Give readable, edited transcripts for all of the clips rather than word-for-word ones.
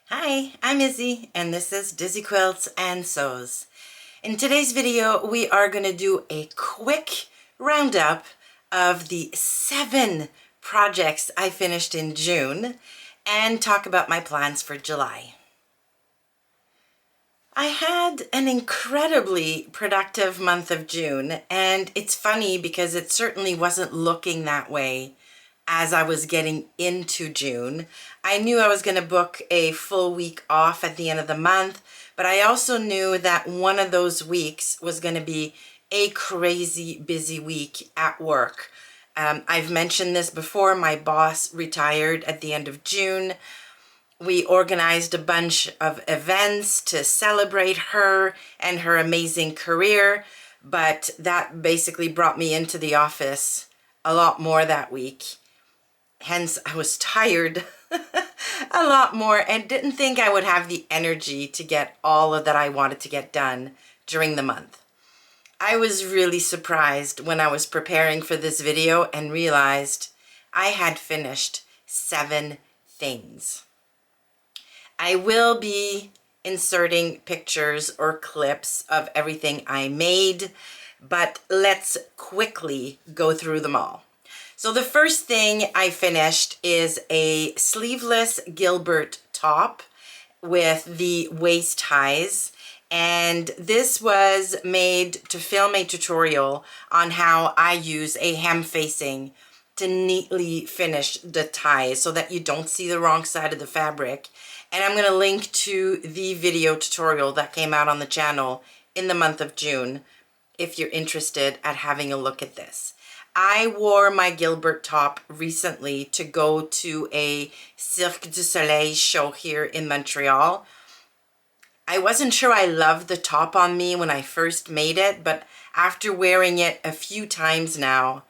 Hi, I'm Izzy, and this is Dizzy Quilts and Sews. In today's video, we are going to do a quick roundup of the 7 projects I finished in June and talk about my plans for July. I had an incredibly productive month of June, and it's funny because it certainly wasn't looking that way as I was getting into June. I knew I was going to book a full week off at the end of the month, but I also knew that one of those weeks was going to be a crazy busy week at work. I've mentioned this before. My boss retired at the end of June. We organized a bunch of events to celebrate her and her amazing career, but that basically brought me into the office a lot more that week. Hence, I was tired a lot more and didn't think I would have the energy to get all of that I wanted to get done during the month. I was really surprised when I was preparing for this video and realized I had finished 7 things. I will be inserting pictures or clips of everything I made, but let's quickly go through them all. So the first thing I finished is a sleeveless Gilbert top with the waist ties. And this was made to film a tutorial on how I use a hem facing to neatly finish the ties so that you don't see the wrong side of the fabric. And I'm going to link to the video tutorial that came out on the channel in the month of June if you're interested at having a look at this. I wore my Gilbert top recently to go to a Cirque du Soleil show here in Montreal. I wasn't sure I loved the top on me when I first made it, but after wearing it a few times now,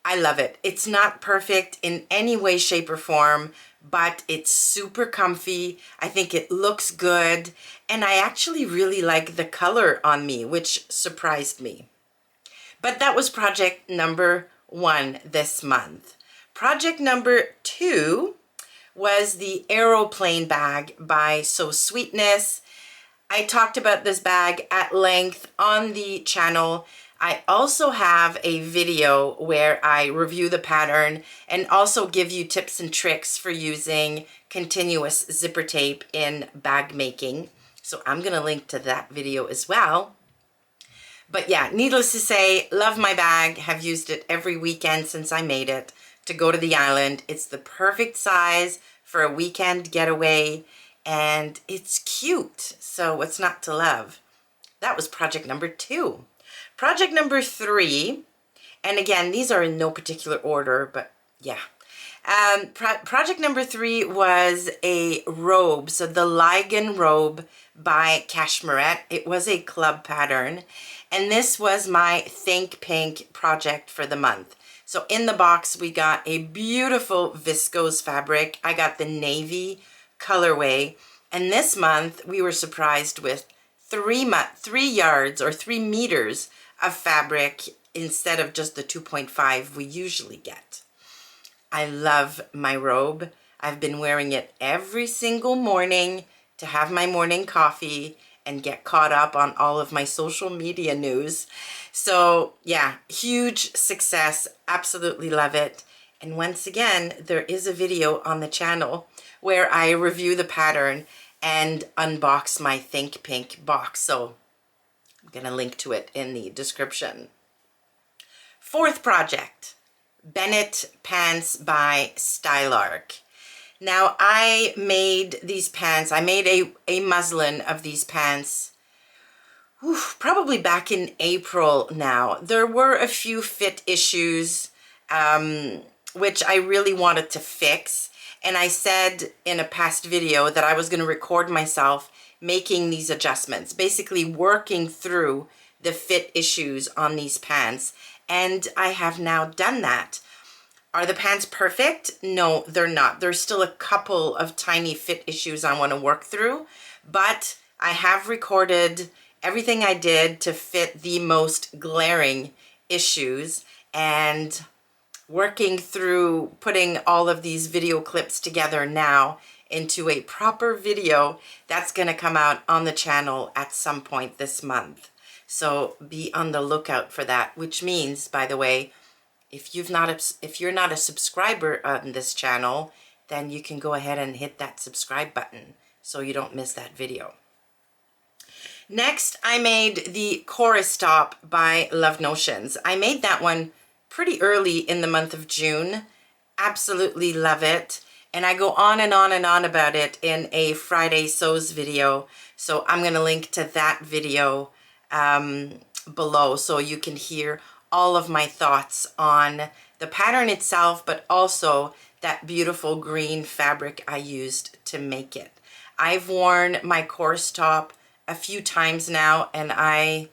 I love it. It's not perfect in any way, shape, or form, but it's super comfy. I think it looks good, and I actually really like the color on me, which surprised me. But that was project number 1 this month. Project number 2 was the aeroplane bag by So Sweetness. I talked about this bag at length on the channel. I also have a video where I review the pattern and also give you tips and tricks for using continuous zipper tape in bag making. So I'm going to link to that video as well. But yeah, needless to say, love my bag, have used it every weekend since I made it to go to the island. It's the perfect size for a weekend getaway, and it's cute, so what's not to love? That was project number 2. Project number 3, and again, these are in no particular order, but yeah. Project number 3 was a robe, so the Ligon robe by Cashmerette. It was a club pattern, and this was my Think Pink project for the month. So in the box, we got a beautiful viscose fabric. I got the navy colorway, and this month we were surprised with 3 yards or 3 meters of fabric instead of just the 2.5 we usually get. I love my robe. I've been wearing it every single morning to have my morning coffee and get caught up on all of my social media news. So yeah, huge success. Absolutely love it. And once again, there is a video on the channel where I review the pattern and unbox my Think Pink box. So I'm going to link to it in the description. 4th project, Bennett pants by Stylark. Now I made these pants, I made a muslin of these pants probably back in April now. There were a few fit issues which I really wanted to fix, and I said in a past video that I was going to record myself making these adjustments, basically working through the fit issues on these pants, and I have now done that. Are the pants perfect? No, they're not. There's still a couple of tiny fit issues I want to work through, but I have recorded everything I did to fit the most glaring issues, and working through putting all of these video clips together now into a proper video that's going to come out on the channel at some point this month. So be on the lookout for that, which means, by the way, if you're not a subscriber on this channel, then you can go ahead and hit that subscribe button so you don't miss that video. Next, I made the chorus top by Love Notions. I made that one pretty early in the month of June. Absolutely love it. And I go on and on and on about it in a Friday Sews video. So I'm going to link to that video below so you can hear all of my thoughts on the pattern itself, but also that beautiful green fabric I used to make it. I've worn my chorus top a few times now and I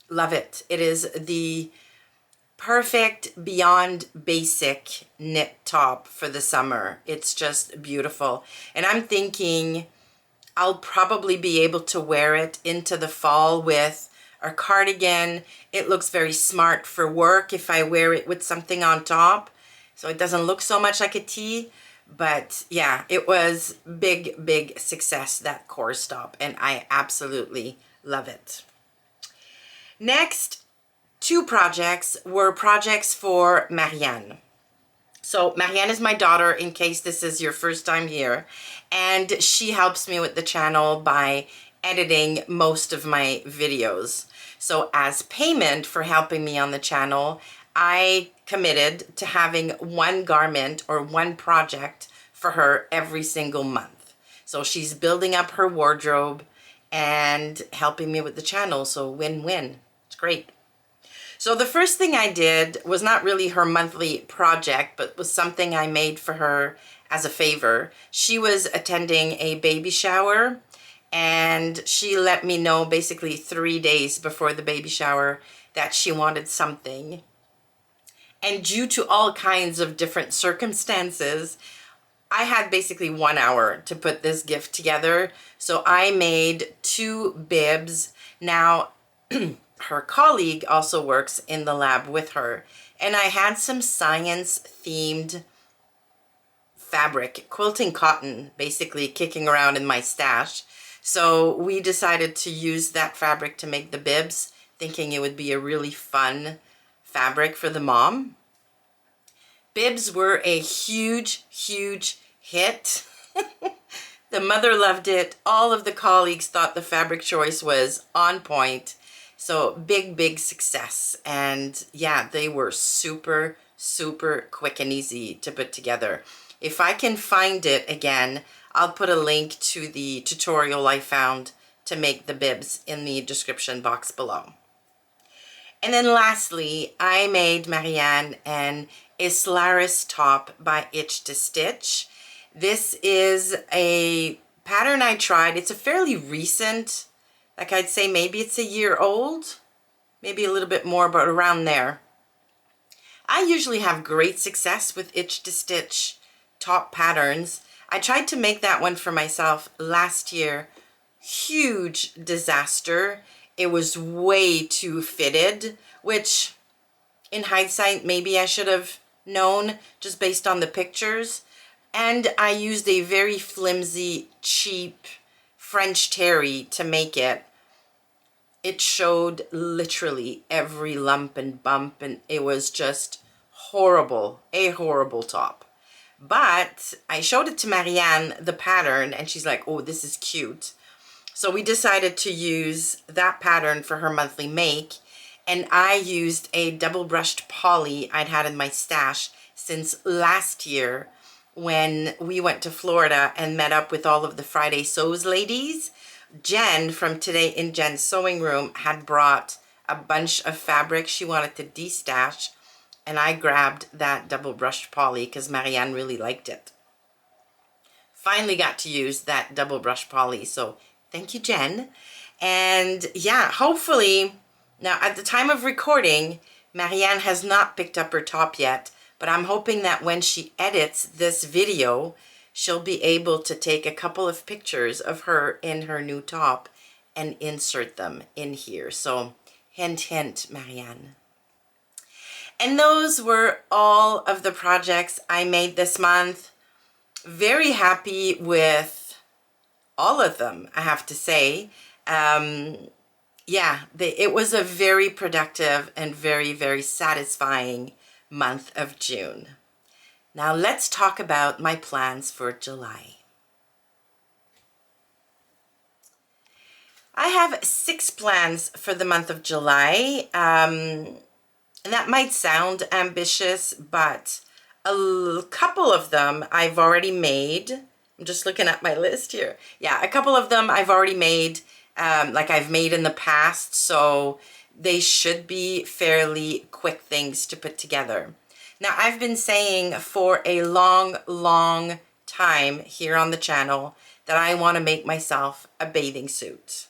love it. It is the perfect beyond basic knit top for the summer. It's just beautiful. And I'm thinking I'll probably be able to wear it into the fall with a cardigan. It looks very smart for work if I wear it with something on top, so it doesn't look so much like a tee. But yeah, it was big success, that chorus top, and I absolutely love it. Next, two projects were projects for Marianne. So Marianne is my daughter, in case this is your first time here, and she helps me with the channel by editing most of my videos. So as payment for helping me on the channel, I committed to having one garment or one project for her every single month. So she's building up her wardrobe and helping me with the channel, so win-win. It's great. So the first thing I did was not really her monthly project, but was something I made for her as a favor. She was attending a baby shower, and she let me know basically 3 days before the baby shower that she wanted something. And due to all kinds of different circumstances, I had basically 1 hour to put this gift together. So I made 2 bibs. Now, her colleague also works in the lab with her, and I had some science-themed fabric, quilting cotton, basically kicking around in my stash. So we decided to use that fabric to make the bibs, thinking it would be a really fun fabric for the mom. Bibs were a huge hit. The mother loved it. All of the colleagues thought the fabric choice was on point. So big success. And yeah, they were super quick and easy to put together. If I can find it again, I'll put a link to the tutorial I found to make the bibs in the description box below. And then lastly, I made Marianne an Islaris top by Itch to Stitch. This is a pattern I tried. It's a fairly recent, like I'd say maybe it's a year old, maybe a little bit more, but around there. I usually have great success with Itch to Stitch top patterns. I tried to make that one for myself last year. Huge disaster. It was way too fitted, which in hindsight, maybe I should have known just based on the pictures. And I used a very flimsy, cheap French terry to make it. It showed literally every lump and bump, and it was just horrible, a horrible top. But I showed it to Marianne, the pattern, and she's like, oh, this is cute. So we decided to use that pattern for her monthly make, and I used a double brushed poly I'd had in my stash since last year when we went to Florida and met up with all of the Friday Sews ladies. Jen from Today in Jen's Sewing Room had brought a bunch of fabric she wanted to destash, and I grabbed that double brushed poly because Marianne really liked it. Finally got to use that double brush poly, so thank you, Jen. And yeah, hopefully, now at the time of recording, Marianne has not picked up her top yet, but I'm hoping that when she edits this video, she'll be able to take a couple of pictures of her in her new top and insert them in here. So hint, hint, Marianne. And those were all of the projects I made this month. Very happy with all of them, I have to say. Yeah, it was a very productive and very, very satisfying month of June. Now let's talk about my plans for July. I have 6 plans for the month of July. And that might sound ambitious, but a couple of them I've already made. I'm just looking at my list here. Yeah, a couple of them I've already made, like I've made in the past, so they should be fairly quick things to put together. Now, I've been saying for a long, long time here on the channel that I want to make myself a bathing suit.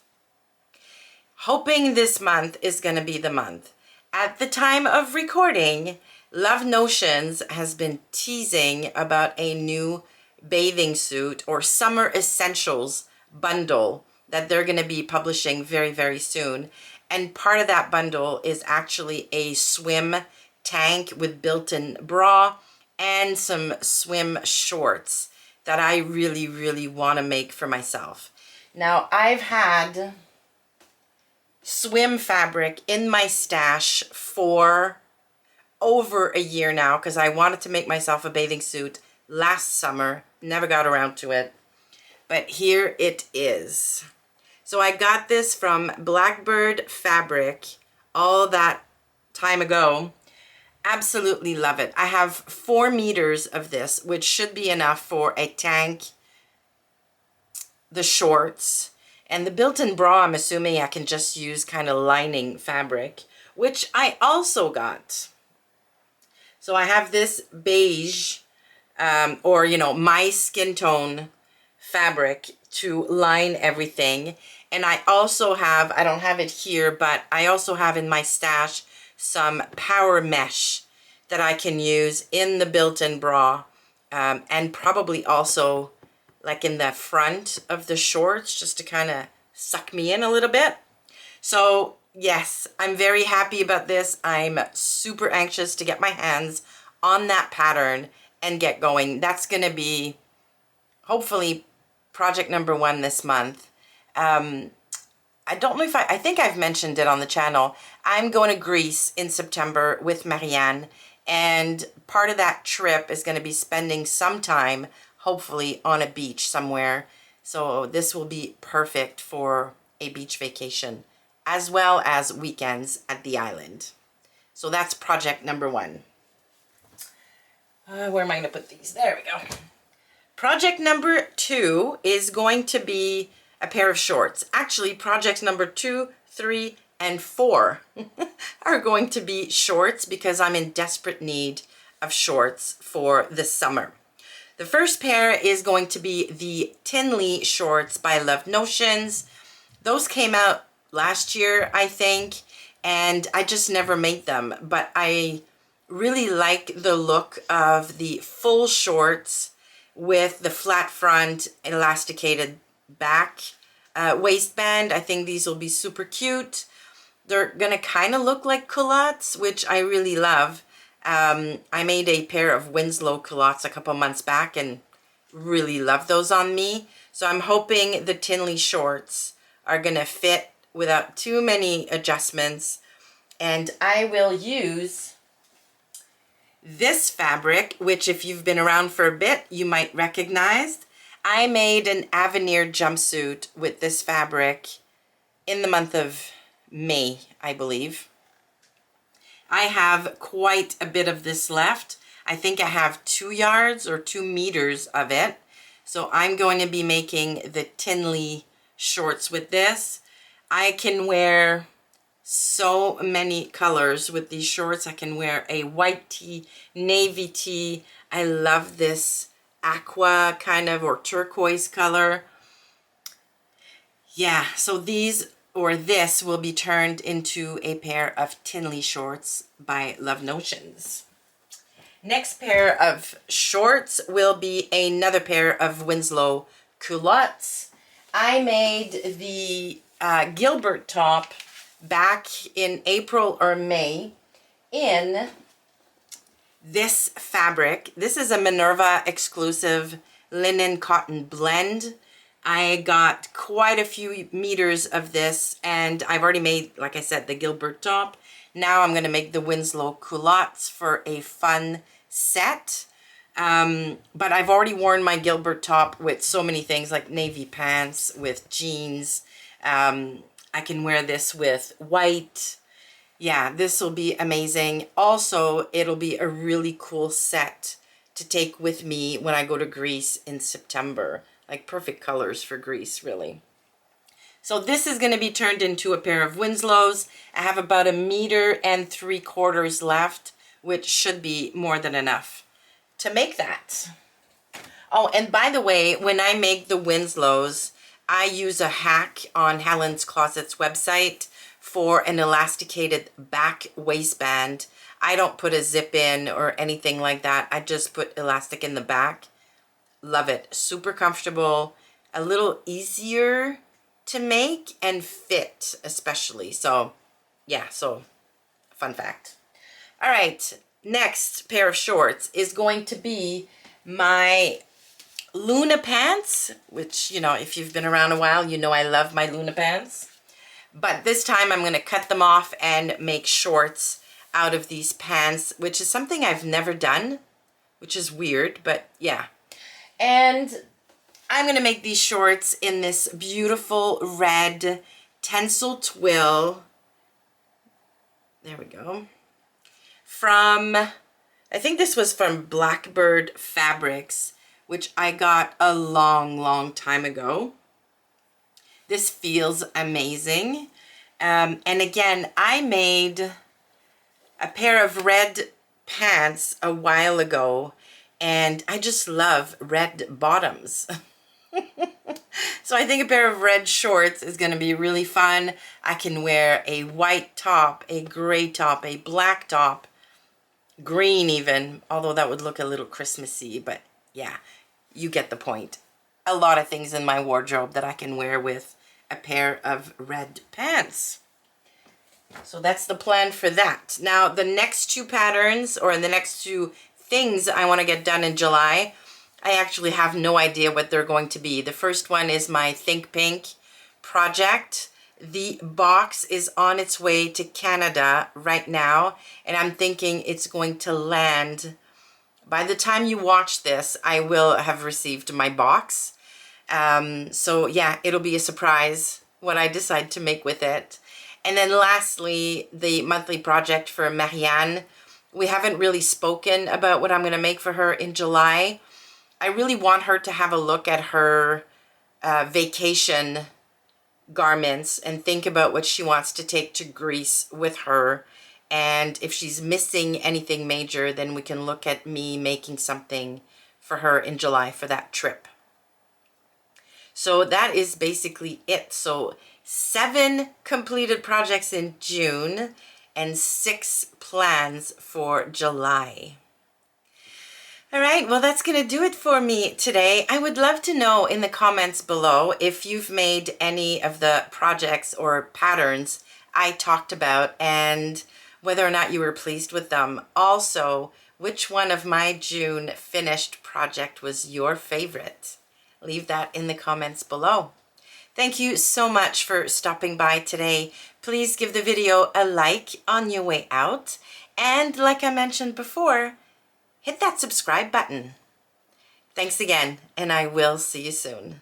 Hoping this month is going to be the month. At the time of recording, Love Notions has been teasing about a new bathing suit or summer essentials bundle that they're going to be publishing very, very soon. And part of that bundle is actually a swim tank with built-in bra and some swim shorts that I really, really want to make for myself. Now, I've had swim fabric in my stash for over a year now because I wanted to make myself a bathing suit last summer. Never got around to it, but here it is. So I got this from Blackbird Fabric all that time ago. Absolutely love it. I have 4 meters of this, which should be enough for a tank, the shorts, and the built-in bra. I'm assuming I can just use kind of lining fabric, which I also got. So I have this beige, or my skin tone fabric to line everything. And I also have, I don't have it here, but I also have in my stash some power mesh that I can use in the built-in bra, and probably also like in the front of the shorts, just to kind of suck me in a little bit. So yes, I'm very happy about this. I'm super anxious to get my hands on that pattern and get going. That's going to be hopefully project number 1 this month. I don't know if I think I've mentioned it on the channel. I'm going to Greece in September with Maran, and part of that trip is going to be spending some time, hopefully, on a beach somewhere. So this will be perfect for a beach vacation, as well as weekends at the island. So that's project number 1. Where am I going to put these? There we go. Project number 2 is going to be a pair of shorts. Actually, projects number 2, 3, and 4 are going to be shorts because I'm in desperate need of shorts for the summer. The first pair is going to be the Tinley shorts by Love Notions. Those came out last year, I think, and I just never made them, but I really like the look of the full shorts with the flat front, elasticated back waistband. I think these will be super cute. They're gonna kind of look like culottes, which I really love. I made a pair of Winslow culottes a couple months back and really love those on me. So I'm hoping the Tinley shorts are gonna fit without too many adjustments. And I will use this fabric, which if you've been around for a bit, you might recognize. I made an Avenir jumpsuit with this fabric in the month of May, I believe. I have quite a bit of this left. I think I have 2 yards or 2 meters of it. So I'm going to be making the Tinley shorts with this. I can wear so many colors with these shorts. I can wear a white tee, navy tee. I love this aqua kind of or turquoise color. Yeah, so these or this will be turned into a pair of Tinley shorts by Love Notions. Next pair of shorts will be another pair of Winslow culottes. I made the Gilbert top back in April or May in this fabric. This is a Minerva exclusive linen cotton blend. I got quite a few meters of this, and I've already made, like I said, the Gilbert top. Now I'm going to make the Winslow culottes for a fun set. But I've already worn my Gilbert top with so many things, like navy pants, with jeans. I can wear this with white. Yeah, this will be amazing. Also, it'll be a really cool set to take with me when I go to Greece in September. Like perfect colors for Greece, really. So this is going to be turned into a pair of Winslows. I have about 1.75 meters left, which should be more than enough to make that. Oh, and by the way, when I make the Winslows, I use a hack on Helen's Closet's website for an elasticated back waistband. I don't put a zip in or anything like that. I just put elastic in the back. Love it. Super comfortable, a little easier to make and fit especially. So yeah, so fun fact. All right, next pair of shorts is going to be my Luna pants, which, you know, if you've been around a while, you know I love my Luna pants. But this time I'm going to cut them off and make shorts out of these pants, which is something I've never done, which is weird, but yeah. And I'm going to make these shorts in this beautiful red tencel twill. There we go. From, I think this was from Blackbird Fabrics, which I got a long time ago. This feels amazing. And again, I made a pair of red pants a while ago, and I just love red bottoms. So I think a pair of red shorts is going to be really fun. I can wear a white top, a gray top, a black top, green even, although that would look a little Christmassy, but yeah, you get the point. A lot of things in my wardrobe that I can wear with a pair of red pants. So that's the plan for that. Now the next two patterns, or the next two things I want to get done in July, I actually have no idea what they're going to be. The first one is my Think Pink project. The box is on its way to Canada right now, and I'm thinking it's going to land. By the time you watch this, I will have received my box. So yeah, it'll be a surprise what I decide to make with it. And then lastly, the monthly project for Maran. We haven't really spoken about what I'm going to make for her in July. I really want her to have a look at her vacation garments and think about what she wants to take to Greece with her. And if she's missing anything major, then we can look at me making something for her in July for that trip. So that is basically it. So 7 completed projects in June and 6 plans for July. All right, well, that's going to do it for me today. I would love to know in the comments below if you've made any of the projects or patterns I talked about and whether or not you were pleased with them. Also, which one of my June finished project was your favorite? Leave that in the comments below. Thank you so much for stopping by today. Please give the video a like on your way out. And like I mentioned before, hit that subscribe button. Thanks again, and I will see you soon.